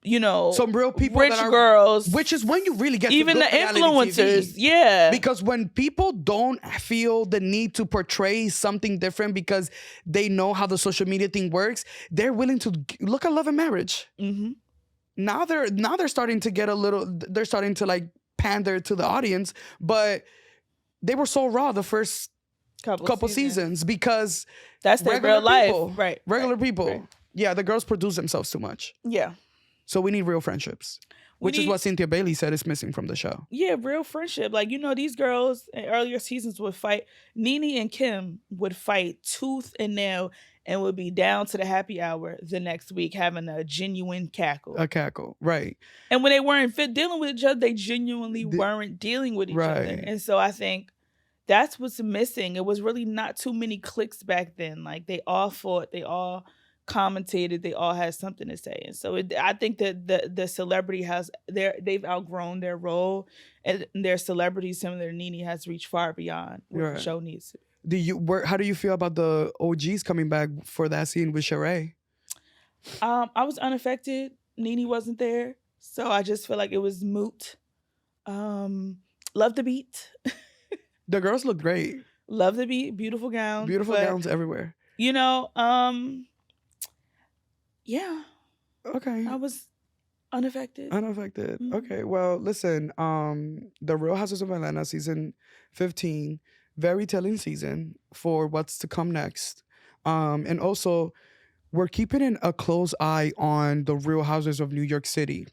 Some real people rich that are girls, which is when you really get even to the good reality influencers. TV. Yeah. Because when people don't feel the need to portray something different because they know how the social media thing works, they're willing to look at Love and Marriage. Mm-hmm. Now they're starting to get they're starting to like pander to the audience, but they were so raw the first couple seasons because that's their regular real life. people, Right. Regular right, people. right. Yeah, the girls produce themselves too much. Yeah. So we need real friendships. Which is what Cynthia Bailey said is missing from the show. Yeah, real friendship. Like, these girls in earlier seasons would fight. Nene and Kim would fight tooth and nail and would be down to the happy hour the next week having a genuine cackle. A cackle, right. And when they weren't dealing with each other, they genuinely weren't dealing with each other. And so I think that's what's missing. It was really not too many cliques back then. Like, they all fought. They all commentated, they all had something to say. And so I think that the celebrity they've outgrown their role, and their celebrity, similar to Nene, has reached far beyond what the show needs. How do you feel about the OGs coming back for that scene with Sheree? I was unaffected. Nene wasn't there, so I just feel like it was moot. Love the beat. The girls look great. Love the beat. Beautiful gowns. Beautiful gowns everywhere. Yeah. Okay. I was unaffected. Mm-hmm. Okay. Well, listen, The Real Houses of Atlanta season 15, very telling season for what's to come next. And also, we're keeping a close eye on The Real Houses of New York City,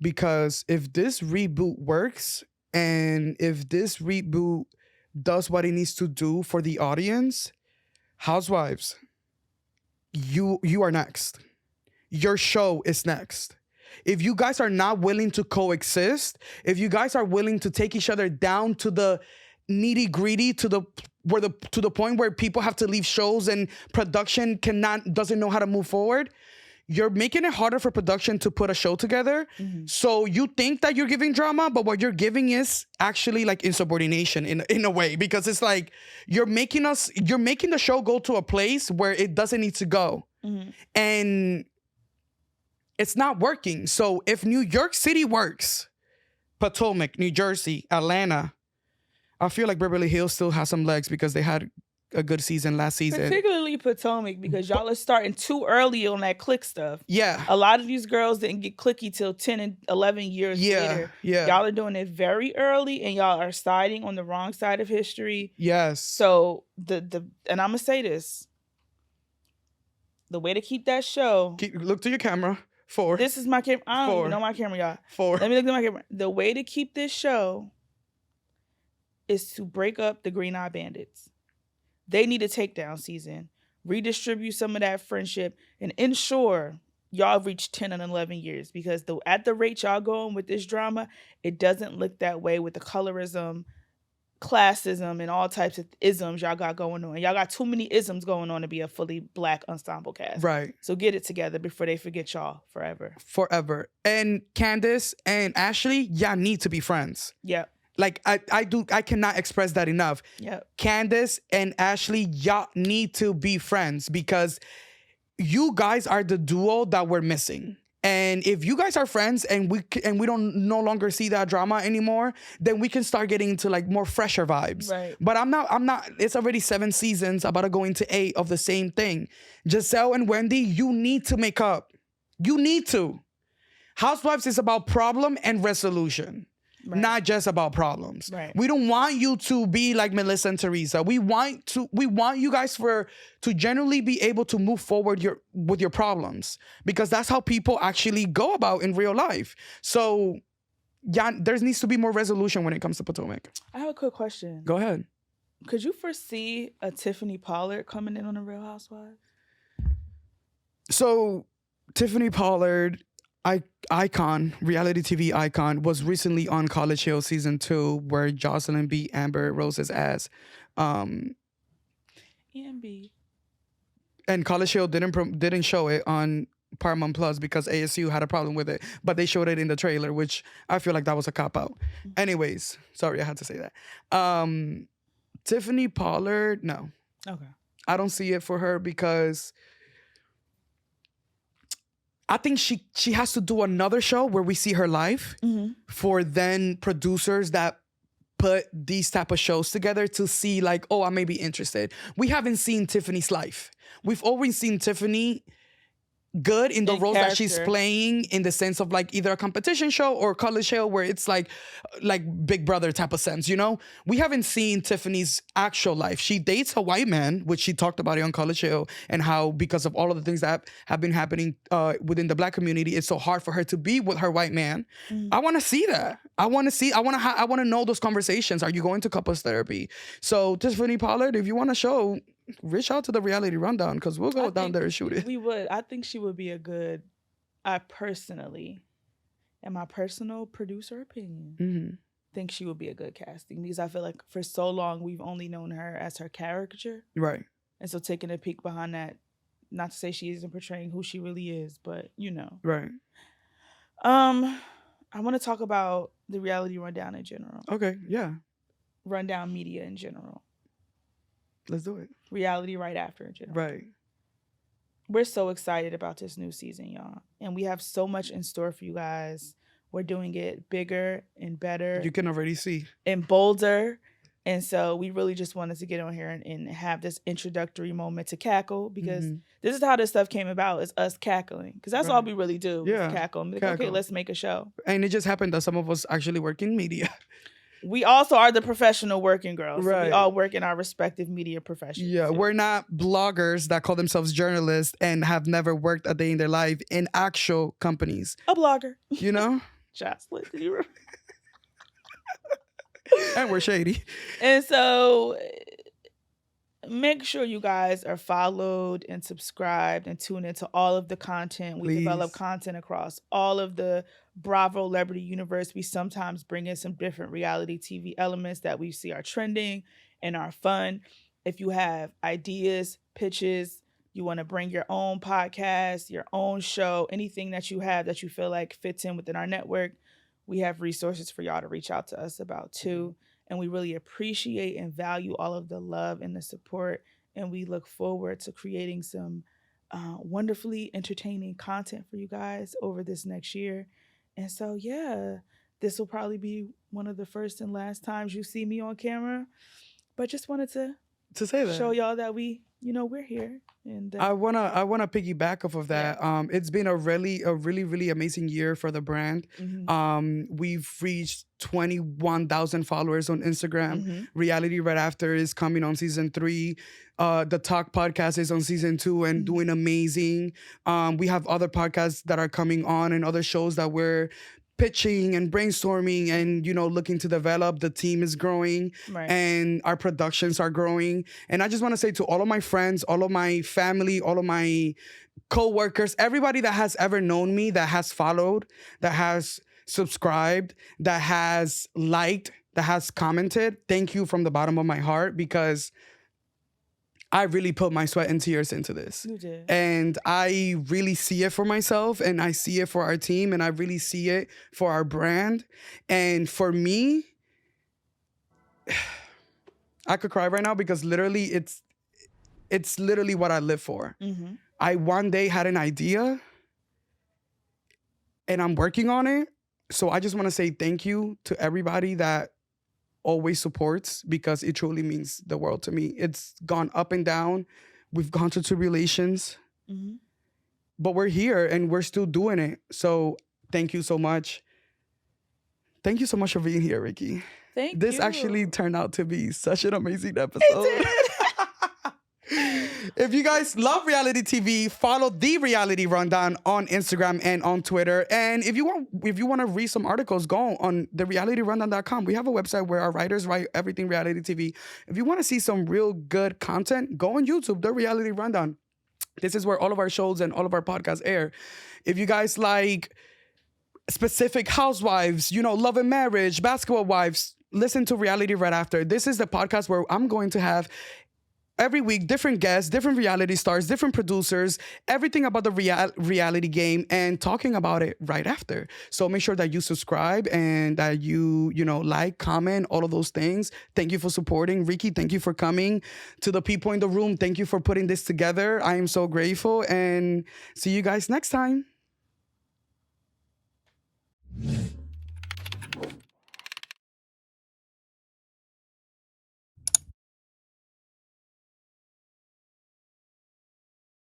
because if this reboot works and if this reboot does what it needs to do for the audience, Housewives, you are next. Your show is next. If you guys are not willing to coexist, if you guys are willing to take each other down to the nitty gritty, to the point where people have to leave shows and production doesn't know how to move forward, you're making it harder for production to put a show together. Mm-hmm. So you think that you're giving drama, but what you're giving is actually like insubordination in a way, because it's like you're making the show go to a place where it doesn't need to go. Mm-hmm. And it's not working. So if New York City works, Potomac, New Jersey, Atlanta, I feel like Beverly Hills still has some legs because they had a good season last season. Particularly Potomac, because y'all are starting too early on that click stuff. Yeah. A lot of these girls didn't get clicky till 10 and 11 years later. Yeah. Y'all are doing it very early, and y'all are siding on the wrong side of history. Yes. So and I'm gonna say this. The way to keep that show... Look to your camera. 4. This is my camera. I don't even know my camera, y'all. 4. Let me look at my camera. The way to keep this show is to break up the Green Eye Bandits. They need a takedown season, redistribute some of that friendship, and ensure y'all reach 10 and 11 years. Because at the rate y'all going with this drama, it doesn't look that way with the colorism, classism, and all types of isms y'all got going on. Y'all got too many isms going on to be a fully Black ensemble cast. Right. So get it together before they forget y'all forever. Forever. And Candace and Ashley, y'all need to be friends. Yep. Like, I cannot express that enough. Yep. Candace and Ashley, y'all need to be friends, because you guys are the duo that we're missing. And if you guys are friends and we don't no longer see that drama anymore, then we can start getting into like more fresher vibes. Right. But I'm not, it's already 7 seasons, about to go into 8 of the same thing. Giselle and Wendy, you need to make up. You need to. Housewives is about problem and resolution. not just about problems. Right. We don't want you to be like Melissa and Teresa. We want you guys to generally be able to move forward with your problems, because that's how people actually go about in real life. So yeah, there needs to be more resolution when it comes to Potomac. I have a quick question. Go ahead. Could you foresee a Tiffany Pollard coming in on the Real Housewives? So Tiffany Pollard, icon, reality TV icon, was recently on College Hill season 2, where Jocelyn beat Amber Rose's ass. EMB. And College Hill didn't show it on Paramount Plus because ASU had a problem with it, but they showed it in the trailer, which I feel like that was a cop-out. Anyways, sorry, I had to say that. Tiffany Pollard, no. Okay. I don't see it for her because I think she has to do another show where we see her live for then producers that put these type of shows together to see like, oh, I may be interested. We haven't seen Tiffany's life. We've always seen Tiffany good in the roles that she's playing, in the sense of like either a competition show or College Hill, where it's like Big Brother type of sense, you know? We haven't seen Tiffany's actual life. She dates a white man, which she talked about it on College Hill, and how because of all of the things that have been happening within the Black community, it's so hard for her to be with her white man. I want to see that. I want to know those conversations. Are you going to couples therapy? So Tiffany Pollard, if you want to show, reach out to the Reality Rundown, because we'll go down there and shoot it. We would. I think she would be a good, I personally, in my personal producer opinion, think she would be a good casting, because I feel like for so long we've only known her as her caricature. Right. And so taking a peek behind that, not to say she isn't portraying who she really is, but you know. Right. I want to talk about the Reality Rundown in general. Okay, yeah. Rundown media in general. Let's do it. Reality right after in general. Right. We're so excited about this new season, y'all. And we have so much in store for you guys. We're doing it bigger and better. You can already see. And bolder. And so we really just wanted to get on here and have this introductory moment to cackle, because this is how this stuff came about, is us cackling. Because that's all we really do, is cackle. And be like, okay, let's make a show. And it just happened that some of us actually work in media. We also are the professional working girls. Right. So we all work in our respective media professions. Yeah, we're not bloggers that call themselves journalists and have never worked a day in their life in actual companies. A blogger. You know? Jocelyn, did you remember? And we're shady. And so make sure you guys are followed and subscribed and tune into all of the content. We develop content across all of the Bravo Celebrity universe. We sometimes bring in some different reality TV elements that we see are trending and are fun. If you have ideas, pitches, you want to bring your own podcast, your own show, anything that you have that you feel like fits in within our network, we have resources for y'all to reach out to us about too. And we really appreciate and value all of the love and the support. And we look forward to creating some wonderfully entertaining content for you guys over this next year. And so, yeah, this will probably be one of the first and last times you see me on camera. But just wanted to say that, show y'all that we're here. And I wanna piggyback off of that. Yeah. It's been a really amazing year for the brand. We've reached 21,000 followers on Instagram. Reality Right After is coming on season 3. The Talk podcast is on season 2 and doing amazing. We have other podcasts that are coming on and other shows that we're pitching and brainstorming and, looking to develop. The team is growing and our productions are growing. And I just want to say to all of my friends, all of my family, all of my co-workers, everybody that has ever known me, that has followed, that has subscribed, that has liked, that has commented, thank you from the bottom of my heart, because I really put my sweat and tears into this. You did. And I really see it for myself, and I see it for our team, and I really see it for our brand. And for me, I could cry right now, because literally it's literally what I live for. I one day had an idea and I'm working on it. So I just want to say thank you to everybody that always supports, because it truly means the world to me. It's gone up and down. We've gone through tribulations, but we're here and we're still doing it. So thank you so much. Thank you so much for being here, Ricky. Thank This you. actually turned out to be such an amazing episode. If you guys love reality TV, follow The Reality Rundown on Instagram and on Twitter. And if you want to read some articles, go on therealityrundown.com. We have a website where our writers write everything reality TV. If you want to see some real good content, go on YouTube, The Reality Rundown. This is where all of our shows and all of our podcasts air. If you guys like specific housewives, love and marriage, basketball wives, listen to Reality Right After. This is the podcast where I'm going to have every week different guests, different reality stars, different producers, everything about the reality game, and talking about it right after. So make sure that you subscribe and that you like, comment, all of those things. Thank you for supporting. Ricky, thank you for coming. To the people in the room, thank you for putting this together. I am so grateful, and see you guys next time.